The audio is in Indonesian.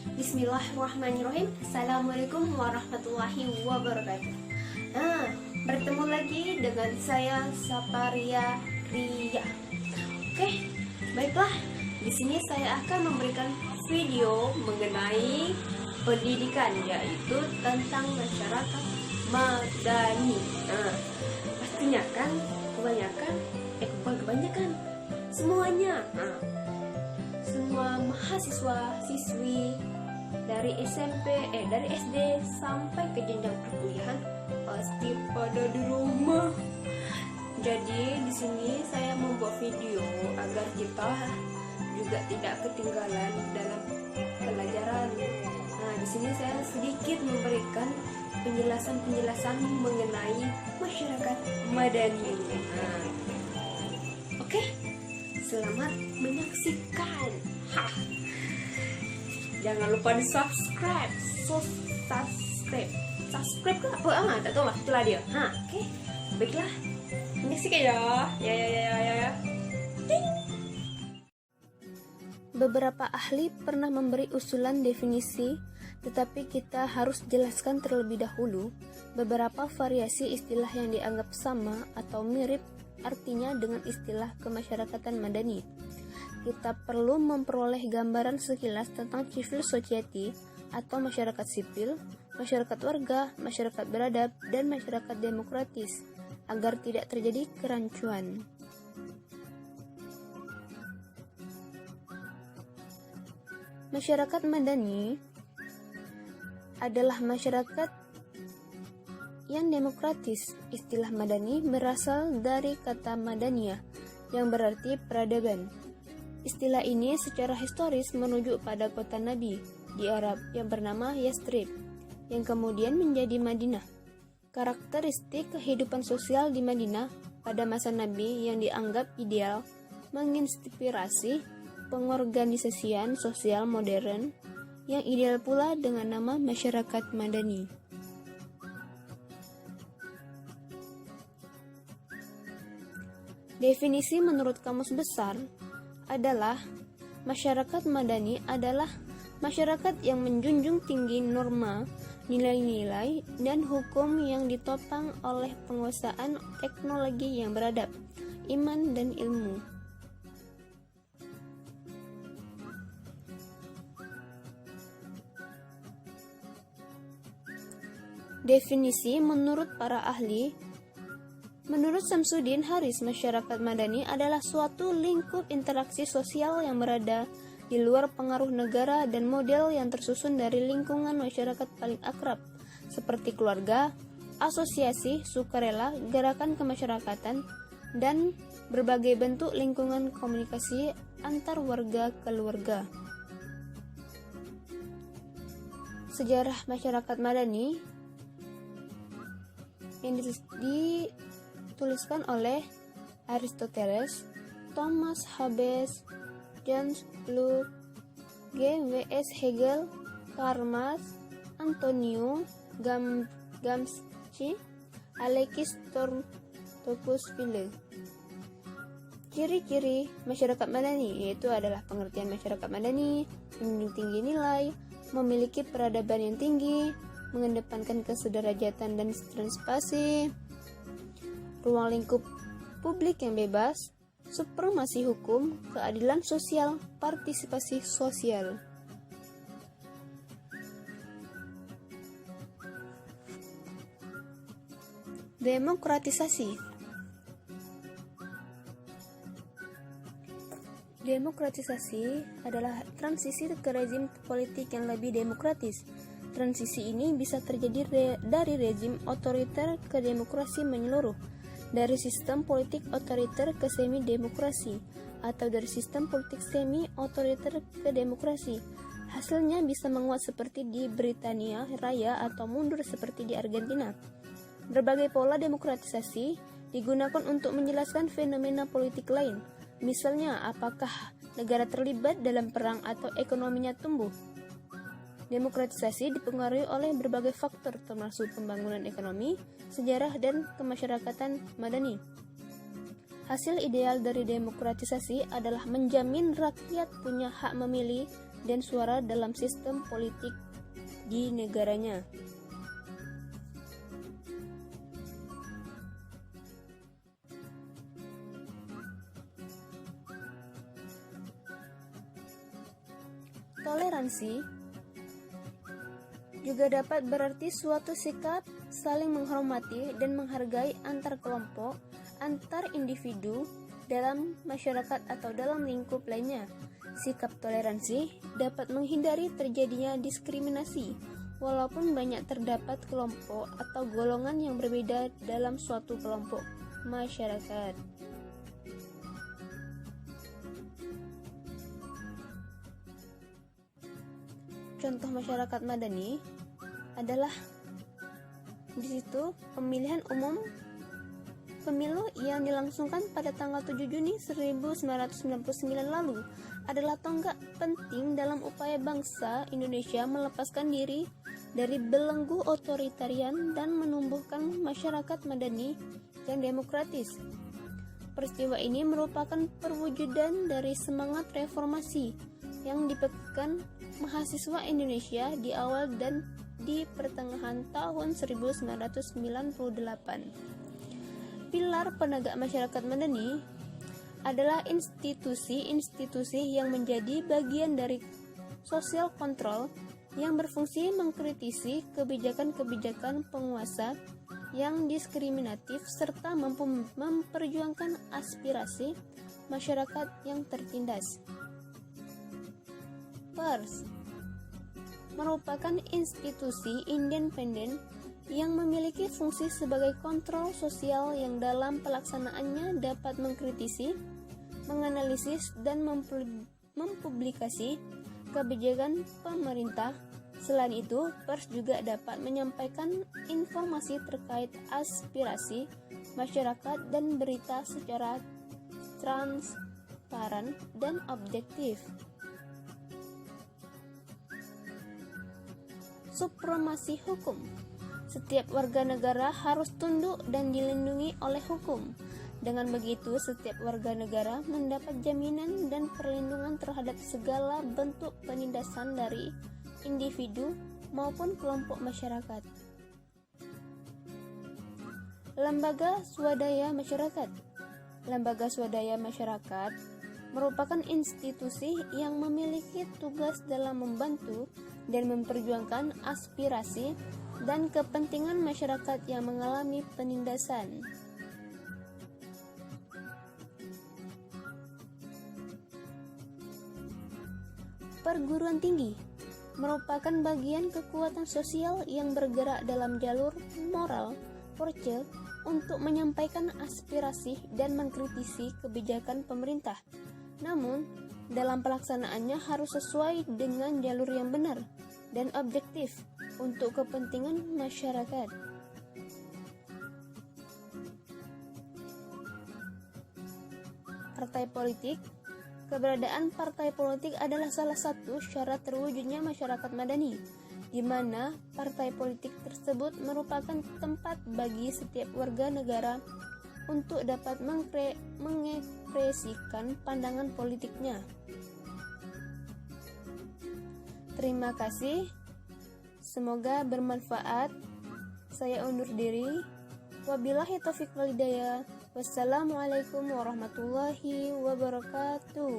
Bismillahirrahmanirrahim. Assalamualaikum warahmatullahi wabarakatuh. Bertemu lagi dengan saya Saparia Ria. Oke, baiklah. Di sini saya akan memberikan video mengenai pendidikan, yaitu tentang masyarakat madani. Pastinya kan kebanyakan semuanya. Semua mahasiswa siswi dari dari SD sampai ke jenjang perkuliahan pasti pada di rumah. Jadi di sini saya membuat video agar kita juga tidak ketinggalan dalam pelajaran. Di sini saya sedikit memberikan penjelasan mengenai masyarakat madani. Oke, selamat menyaksikan. Jangan lupa di subscribe. Subscribe ke apa? Tak tahu lah, itulah dia. Oke, baiklah. Menyaksikan ya. Ding. Beberapa ahli pernah memberi usulan definisi, tetapi kita harus jelaskan terlebih dahulu beberapa variasi istilah yang dianggap sama atau mirip artinya dengan istilah kemasyarakatan madani. Kita perlu memperoleh gambaran sekilas tentang civil society atau masyarakat sipil, masyarakat warga, masyarakat beradab, dan masyarakat demokratis agar tidak terjadi kerancuan. Masyarakat madani adalah masyarakat yang demokratis. Istilah madani berasal dari kata madaniyah yang berarti peradaban. Istilah ini secara historis merujuk pada kota Nabi di Arab yang bernama Yastrib, yang kemudian menjadi Madinah. Karakteristik kehidupan sosial di Madinah pada masa Nabi yang dianggap ideal menginspirasi pengorganisasian sosial modern yang ideal pula dengan nama masyarakat madani. Definisi menurut Kamus Besar adalah masyarakat madani adalah masyarakat yang menjunjung tinggi norma, nilai-nilai, dan hukum yang ditopang oleh penguasaan teknologi yang beradab, iman, dan ilmu. Definisi menurut para ahli, menurut Samsudin Haris, masyarakat madani adalah suatu lingkup interaksi sosial yang berada di luar pengaruh negara dan model yang tersusun dari lingkungan masyarakat paling akrab, seperti keluarga, asosiasi, sukarela, gerakan kemasyarakatan, dan berbagai bentuk lingkungan komunikasi antar warga keluarga. Sejarah masyarakat madani yang dituliskan oleh Aristoteles, Thomas Hobbes, John Locke, G.W.S. Hegel, Karl Marx, Antonio Gramsci, Alexis Tocqueville. Ciri-ciri masyarakat madani yaitu adalah pengertian masyarakat madani, menjunjung tinggi nilai, memiliki peradaban yang tinggi, mengedepankan kesederajatan dan transparansi, ruang lingkup publik yang bebas, supremasi hukum, keadilan sosial, partisipasi sosial. Demokratisasi. Demokratisasi adalah transisi ke rezim politik yang lebih demokratis. Transisi ini bisa terjadi dari rezim otoriter ke demokrasi menyeluruh, dari sistem politik otoriter ke semi-demokrasi, atau dari sistem politik semi-otoriter ke demokrasi. Hasilnya bisa menguat seperti di Britania Raya atau mundur seperti di Argentina. Berbagai pola demokratisasi digunakan untuk menjelaskan fenomena politik lain. Misalnya, apakah negara terlibat dalam perang atau ekonominya tumbuh? Demokratisasi dipengaruhi oleh berbagai faktor termasuk pembangunan ekonomi, sejarah, dan kemasyarakatan madani. Hasil ideal dari demokratisasi adalah menjamin rakyat punya hak memilih dan suara dalam sistem politik di negaranya. Toleransi juga dapat berarti suatu sikap saling menghormati dan menghargai antar kelompok, antar individu, dalam masyarakat atau dalam lingkup lainnya. Sikap toleransi dapat menghindari terjadinya diskriminasi, walaupun banyak terdapat kelompok atau golongan yang berbeda dalam suatu kelompok masyarakat. Contoh masyarakat madani adalah di situ pemilihan umum pemilu yang dilangsungkan pada tanggal 7 Juni 1999 lalu adalah tonggak penting dalam upaya bangsa Indonesia melepaskan diri dari belenggu otoritarian dan menumbuhkan masyarakat madani yang demokratis. Peristiwa ini merupakan perwujudan dari semangat reformasi yang dipegang mahasiswa Indonesia di awal dan di pertengahan tahun 1998. Pilar penegak masyarakat madani adalah institusi-institusi yang menjadi bagian dari social control yang berfungsi mengkritisi kebijakan-kebijakan penguasa yang diskriminatif serta memperjuangkan aspirasi masyarakat yang tertindas. Pers merupakan institusi independen yang memiliki fungsi sebagai kontrol sosial yang dalam pelaksanaannya dapat mengkritisi, menganalisis, dan mempublikasi kebijakan pemerintah. Selain itu, pers juga dapat menyampaikan informasi terkait aspirasi masyarakat dan berita secara transparan dan objektif. Supremasi hukum. Setiap warga negara harus tunduk dan dilindungi oleh hukum. Dengan begitu, setiap warga negara mendapat jaminan dan perlindungan terhadap segala bentuk penindasan dari individu maupun kelompok masyarakat. Lembaga swadaya masyarakat. Lembaga swadaya masyarakat merupakan institusi yang memiliki tugas dalam membantu dan memperjuangkan aspirasi dan kepentingan masyarakat yang mengalami penindasan. Perguruan tinggi merupakan bagian kekuatan sosial yang bergerak dalam jalur moral force untuk menyampaikan aspirasi dan mengkritisi kebijakan pemerintah. Namun, dalam pelaksanaannya harus sesuai dengan jalur yang benar dan objektif untuk kepentingan masyarakat. Partai politik. Keberadaan partai politik adalah salah satu syarat terwujudnya masyarakat madani, di mana partai politik tersebut merupakan tempat bagi setiap warga negara untuk dapat mengekspresikan pandangan politiknya. Terima kasih. Semoga bermanfaat. Saya undur diri. Wabillahi taufiq wal hidayah. Wassalamualaikum warahmatullahi wabarakatuh.